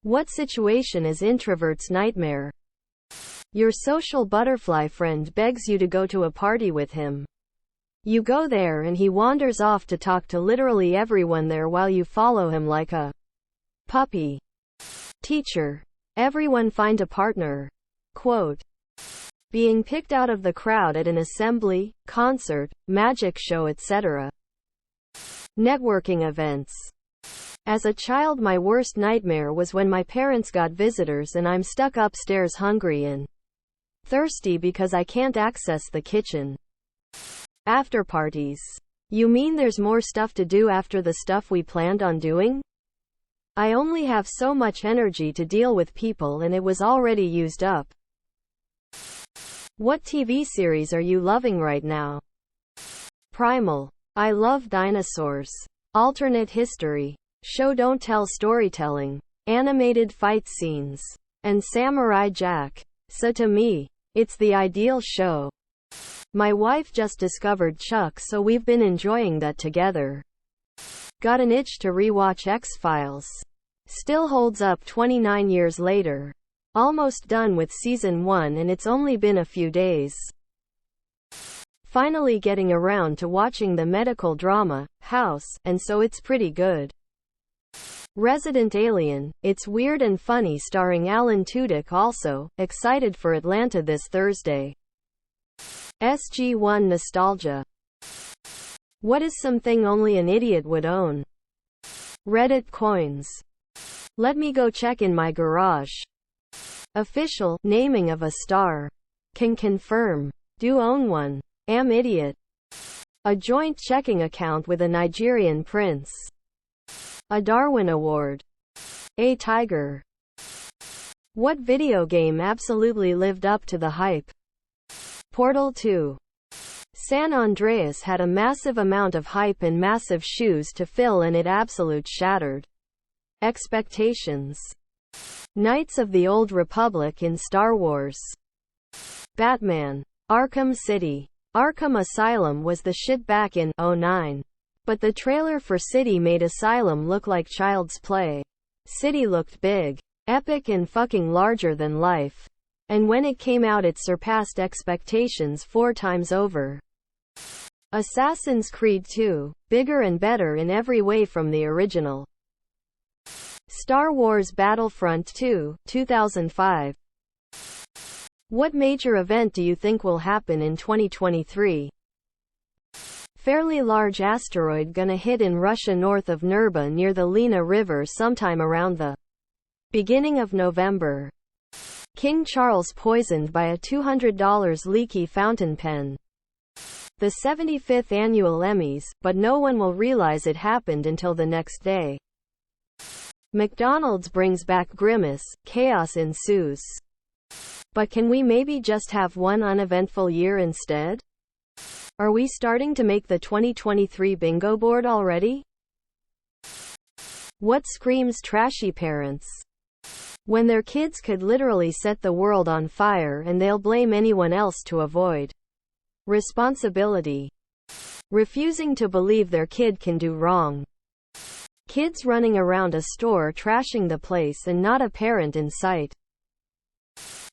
What situation is introvert's nightmare? Your social butterfly friend begs you to go to a party with him. You go there and he wanders off to talk to literally everyone there while you follow him like a puppy. Teacher. Everyone find a partner. Quote. Being picked out of the crowd at an assembly, concert, magic show, etc. Networking events. As a child, my worst nightmare was when my parents got visitors and I'm stuck upstairs hungry and thirsty because I can't access the kitchen. After parties. You mean there's more stuff to do after the stuff we planned on doing? I only have so much energy to deal with people and it was already used up. What TV series are you loving right now? Primal. I love dinosaurs. Alternate history. Show don't tell storytelling. Animated fight scenes. And Samurai Jack. So to me, it's the ideal show. My wife just discovered Chuck, so we've been enjoying that together. Got an itch to rewatch X-Files. Still holds up 29 years later. Almost done with season 1 and it's only been a few days. Finally getting around to watching the medical drama, House, and so it's pretty good. Resident Alien, it's weird and funny starring Alan Tudyk also, excited for Atlanta this Thursday. SG-1 nostalgia. What is something only an idiot would own? Reddit coins. Let me go check in my garage. Official, naming of a star. Can confirm. Do own one. Am idiot. A joint checking account with a Nigerian prince. A Darwin Award. A tiger. What video game absolutely lived up to the hype? Portal 2. San Andreas had a massive amount of hype and massive shoes to fill and it absolute shattered expectations. Knights of the Old Republic in Star Wars. Batman. Arkham City. Arkham Asylum was the shit back in '09. But the trailer for City made Asylum look like child's play. City looked big, epic and fucking larger than life. And when it came out it surpassed expectations 4 times over. Assassin's Creed 2, bigger and better in every way from the original. Star Wars Battlefront 2, 2005. What major event do you think will happen in 2023? Fairly large asteroid gonna hit in Russia north of Nerba near the Lena River sometime around the beginning of November. King Charles poisoned by a $200 leaky fountain pen. The 75th annual Emmys, but no one will realize it happened until the next day. McDonald's brings back Grimace, chaos ensues. But can we maybe just have one uneventful year instead? Are we starting to make the 2023 bingo board already? What screams trashy parents? When their kids could literally set the world on fire and they'll blame anyone else to avoid responsibility. Refusing to believe their kid can do wrong. Kids running around a store trashing the place and not a parent in sight.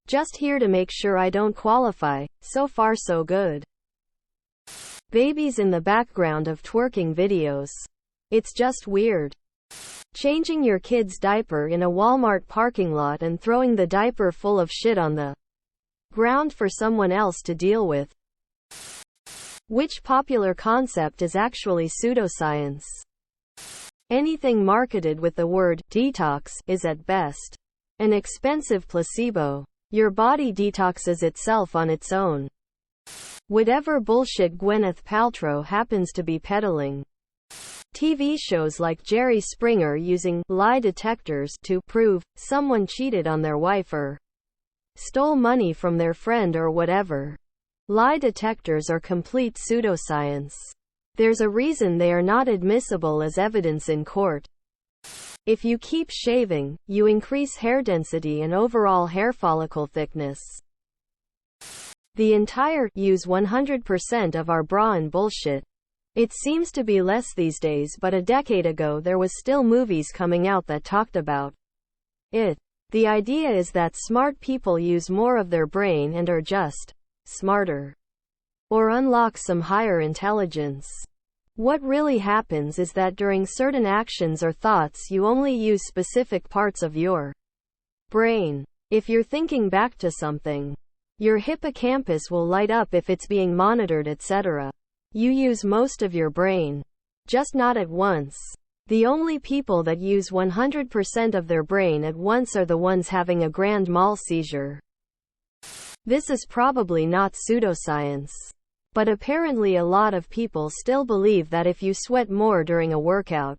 Just here to make sure I don't qualify, so far so good. Babies in the background of twerking videos. It's just weird. Changing your kid's diaper in a Walmart parking lot and throwing the diaper full of shit on the ground for someone else to deal with. Which popular concept is actually pseudoscience? Anything marketed with the word detox is at best an expensive placebo. Your body detoxes itself on its own. Whatever bullshit Gwyneth Paltrow happens to be peddling. TV shows like Jerry Springer using lie detectors to prove someone cheated on their wife or stole money from their friend or whatever. Lie detectors are complete pseudoscience. There's a reason they are not admissible as evidence in court. If you keep shaving, you increase hair density and overall hair follicle thickness. The entire use 100% of our bra and bullshit. It seems to be less these days, but a decade ago there was still movies coming out that talked about The idea is that smart people use more of their brain and are just smarter, or unlock some higher intelligence. What really happens is that during certain actions or thoughts you only use specific parts of your brain. If you're thinking back to something, your hippocampus will light up if it's being monitored, etc. You use most of your brain, just not at once. The only people that use 100% of their brain at once are the ones having a grand mal seizure. This is probably not pseudoscience, but apparently a lot of people still believe that if you sweat more during a workout,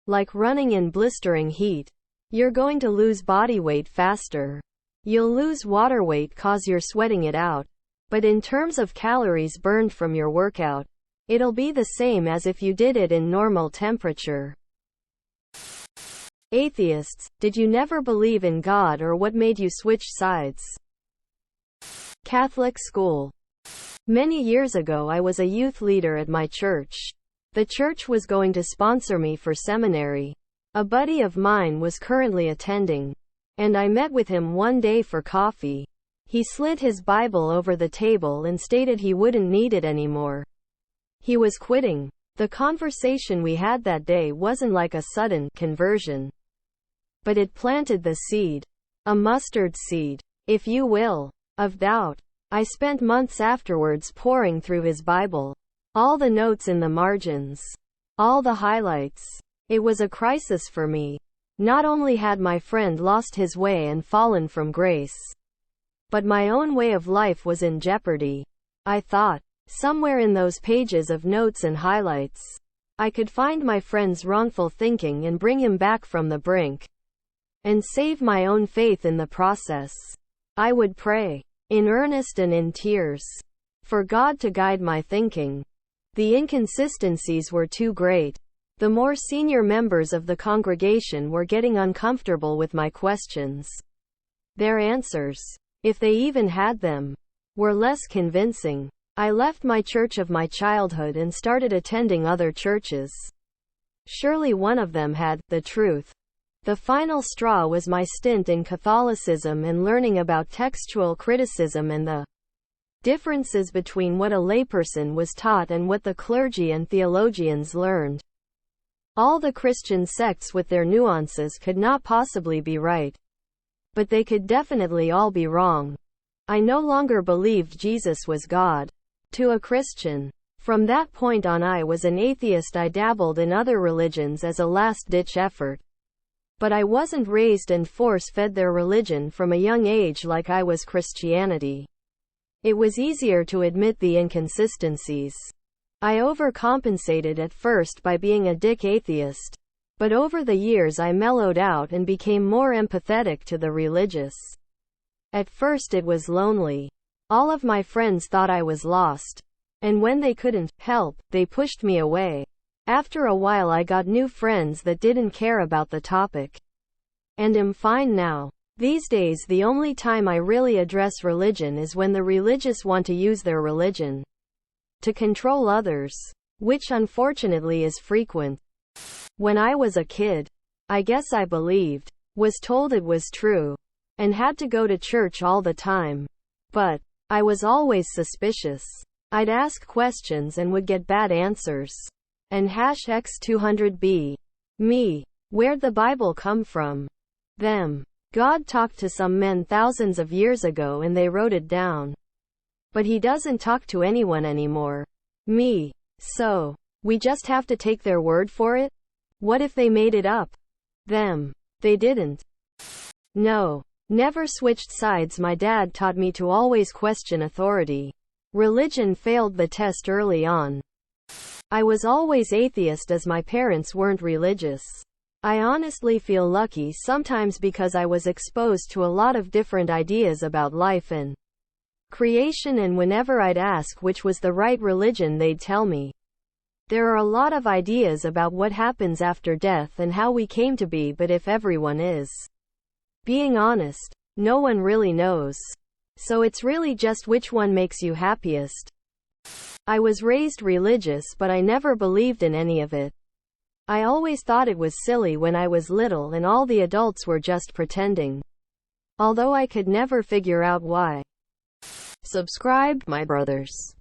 like running in blistering heat, you're going to lose body weight faster. You'll lose water weight cause you're sweating it out. But in terms of calories burned from your workout, it'll be the same as if you did it in normal temperature. Atheists, did you never believe in God, or what made you switch sides? Catholic school. Many years ago I was a youth leader at my church. The church was going to sponsor me for seminary. A buddy of mine was currently attending, and I met with him one day for coffee. He slid his Bible over the table and stated he wouldn't need it anymore. He was quitting. The conversation we had that day wasn't like a sudden conversion, but it planted the seed, a mustard seed, if you will, of doubt. I spent months afterwards poring through his Bible, all the notes in the margins, all the highlights. It was a crisis for me. Not only had my friend lost his way and fallen from grace, but my own way of life was in jeopardy. I thought, somewhere in those pages of notes and highlights, I could find my friend's wrongful thinking and bring him back from the brink, and save my own faith in the process. I would pray, in earnest and in tears, for God to guide my thinking. The inconsistencies were too great. The more senior members of the congregation were getting uncomfortable with my questions. Their answers, if they even had them, were less convincing. I left my church of my childhood and started attending other churches. Surely one of them had the truth. The final straw was my stint in Catholicism and learning about textual criticism and the differences between what a layperson was taught and what the clergy and theologians learned. All the Christian sects with their nuances could not possibly be right, but they could definitely all be wrong. I no longer believed Jesus was God. To a Christian. From that point on I was an atheist. I dabbled in other religions as a last-ditch effort. But I wasn't raised and force-fed their religion from a young age like I was Christianity. It was easier to admit the inconsistencies. I overcompensated at first by being a dick atheist, but over the years I mellowed out and became more empathetic to the religious. At first it was lonely. All of my friends thought I was lost, and when they couldn't help, they pushed me away. After a while I got new friends that didn't care about the topic, and am fine now. These days the only time I really address religion is when the religious want to use their religion to control others, which unfortunately is frequent. When I was a kid, I guess I believed, was told it was true, and had to go to church all the time. But I was always suspicious. I'd ask questions and would get bad answers. And #X200B. Me. Where'd the Bible come from? Them. God talked to some men thousands of years ago and they wrote it down. But he doesn't talk to anyone anymore. Me. So, we just have to take their word for it? What if they made it up? Them. They didn't. No. Never switched sides. My dad taught me to always question authority. Religion failed the test early on. I was always atheist as my parents weren't religious. I honestly feel lucky sometimes because I was exposed to a lot of different ideas about life and creation, and whenever I'd ask which was the right religion they'd tell me. There are a lot of ideas about what happens after death and how we came to be, but if everyone is being honest, no one really knows. So it's really just which one makes you happiest. I was raised religious but I never believed in any of it. I always thought it was silly when I was little and all the adults were just pretending. Although I could never figure out why. Subscribe, my brothers.